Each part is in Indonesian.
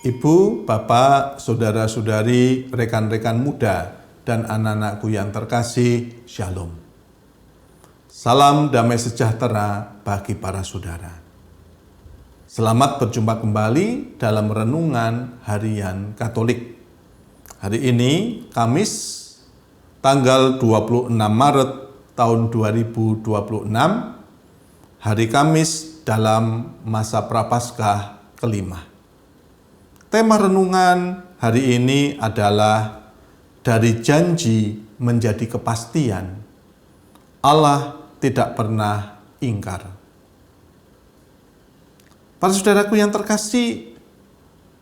Ibu, Bapak, saudara-saudari, rekan-rekan muda, dan anak-anakku yang terkasih, Shalom. Salam damai sejahtera bagi para saudara. Selamat berjumpa kembali dalam Renungan Harian Katolik. Hari ini, Kamis, tanggal 26 Maret tahun 2026, hari Kamis dalam masa Prapaskah kelima. Tema renungan hari ini adalah dari janji menjadi kepastian. Allah tidak pernah ingkar. Para saudaraku yang terkasih,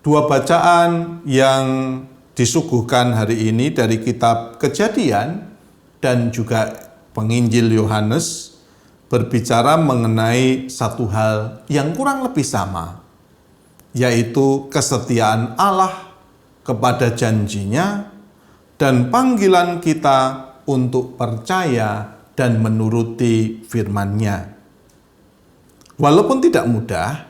dua bacaan yang disuguhkan hari ini dari kitab Kejadian dan juga penginjil Yohanes berbicara mengenai satu hal yang kurang lebih sama, yaitu kesetiaan Allah kepada janjinya dan panggilan kita untuk percaya dan menuruti firman-Nya. Walaupun tidak mudah,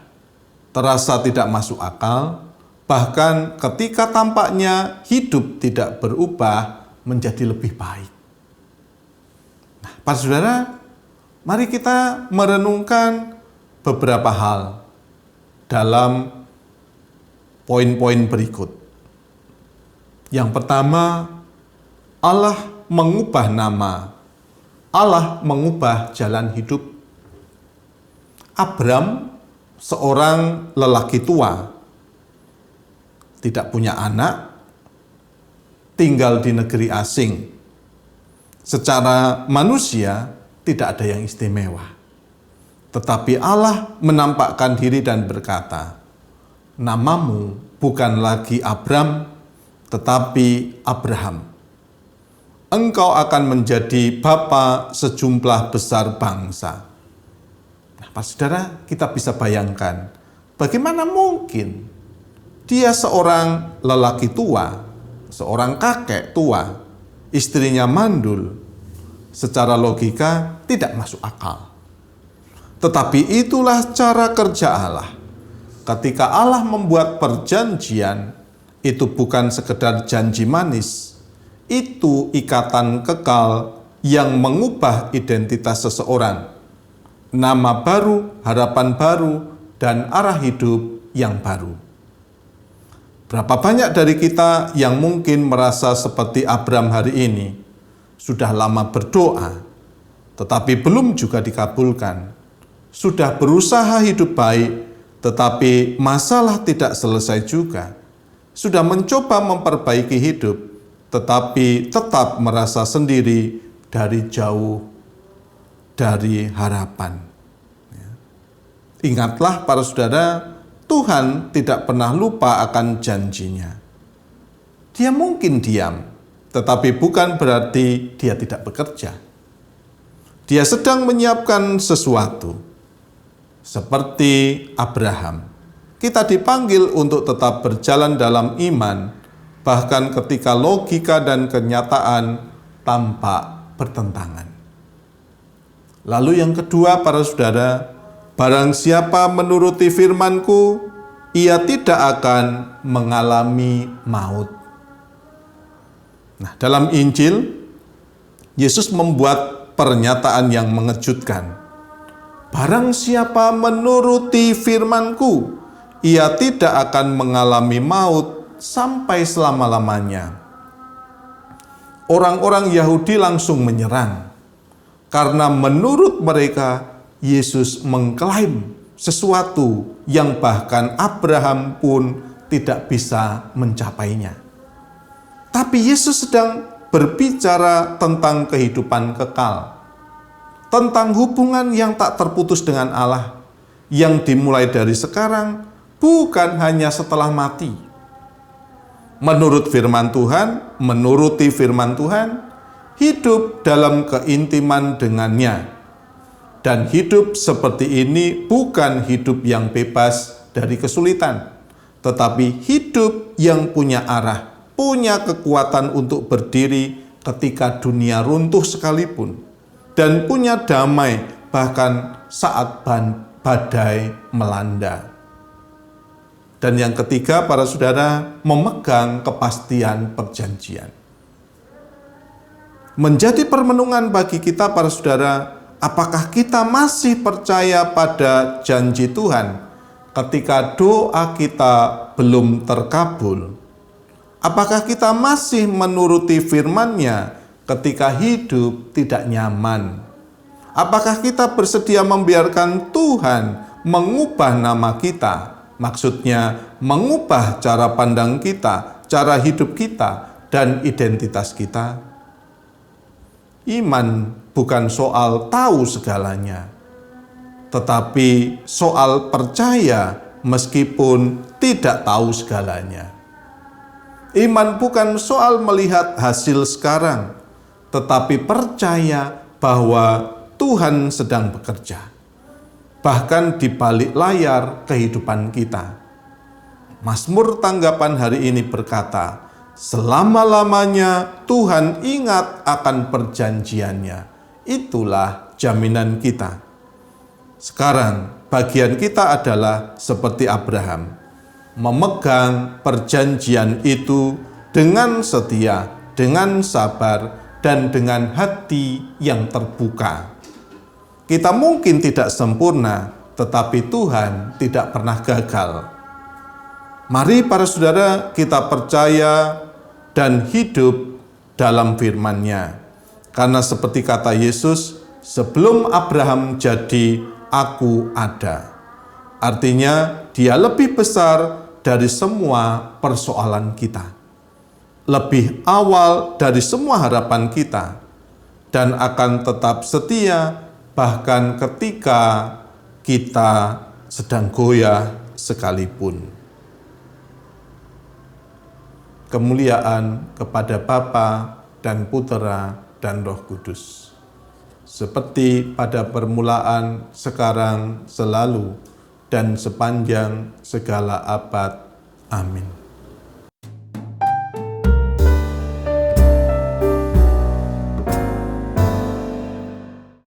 terasa tidak masuk akal, bahkan ketika tampaknya hidup tidak berubah menjadi lebih baik. Nah, para saudara, mari kita merenungkan beberapa hal dalam poin-poin berikut. Yang pertama, Allah mengubah nama, Allah mengubah jalan hidup. Abram, seorang lelaki tua, tidak punya anak, tinggal di negeri asing. Secara manusia, tidak ada yang istimewa. Tetapi Allah menampakkan diri dan berkata, "Namamu bukan lagi Abram, tetapi Abraham. Engkau akan menjadi bapa sejumlah besar bangsa." Nah, Pak Saudara, kita bisa bayangkan bagaimana mungkin dia seorang lelaki tua, seorang kakek tua, istrinya mandul. Secara logika tidak masuk akal. Tetapi itulah cara kerja Allah. Ketika Allah membuat perjanjian, itu bukan sekedar janji manis, itu ikatan kekal yang mengubah identitas seseorang, nama baru, harapan baru, dan arah hidup yang baru. Berapa banyak dari kita yang mungkin merasa seperti Abram hari ini, sudah lama berdoa, tetapi belum juga dikabulkan, sudah berusaha hidup baik, tetapi masalah tidak selesai juga. Sudah mencoba memperbaiki hidup, tetapi tetap merasa sendiri dari jauh dari harapan. Ingatlah para saudara, Tuhan tidak pernah lupa akan janjinya. Dia mungkin diam, tetapi bukan berarti dia tidak bekerja. Dia sedang menyiapkan sesuatu. Seperti Abraham, kita dipanggil untuk tetap berjalan dalam iman, bahkan ketika logika dan kenyataan tampak bertentangan. Lalu yang kedua, para saudara, barang siapa menuruti firman-Ku, ia tidak akan mengalami maut. Nah, dalam Injil, Yesus membuat pernyataan yang mengejutkan. Barang siapa menuruti firman-Ku, ia tidak akan mengalami maut sampai selama-lamanya. Orang-orang Yahudi langsung menyerang, karena menurut mereka, Yesus mengklaim sesuatu yang bahkan Abraham pun tidak bisa mencapainya. Tapi Yesus sedang berbicara tentang kehidupan kekal, tentang hubungan yang tak terputus dengan Allah, yang dimulai dari sekarang, bukan hanya setelah mati. Menurut firman Tuhan, menuruti firman Tuhan, hidup dalam keintiman dengannya. Dan hidup seperti ini bukan hidup yang bebas dari kesulitan, tetapi hidup yang punya arah, punya kekuatan untuk berdiri ketika dunia runtuh sekalipun, dan punya damai bahkan saat badai melanda. Dan yang ketiga, para saudara, memegang kepastian perjanjian. Menjadi permenungan bagi kita, para saudara, apakah kita masih percaya pada janji Tuhan ketika doa kita belum terkabul? Apakah kita masih menuruti firman-Nya ketika hidup tidak nyaman? Apakah kita bersedia membiarkan Tuhan mengubah nama kita? Maksudnya mengubah cara pandang kita, cara hidup kita, dan identitas kita. Iman bukan soal tahu segalanya, tetapi soal percaya meskipun tidak tahu segalanya. Iman bukan soal melihat hasil sekarang, tetapi percaya bahwa Tuhan sedang bekerja, bahkan di balik layar kehidupan kita. Mazmur tanggapan hari ini berkata, selama-lamanya Tuhan ingat akan perjanjiannya. Itulah jaminan kita. Sekarang bagian kita adalah seperti Abraham, memegang perjanjian itu dengan setia, dengan sabar, dan dengan hati yang terbuka. Kita mungkin tidak sempurna, tetapi Tuhan tidak pernah gagal. Mari para saudara kita percaya dan hidup dalam firman-Nya. Karena seperti kata Yesus, sebelum Abraham jadi, aku ada. Artinya Dia lebih besar dari semua persoalan kita. Lebih awal dari semua harapan kita. Dan akan tetap setia bahkan ketika kita sedang goyah sekalipun. Kemuliaan kepada Bapa dan Putera dan Roh Kudus, seperti pada permulaan, sekarang, selalu, dan sepanjang segala abad. Amin.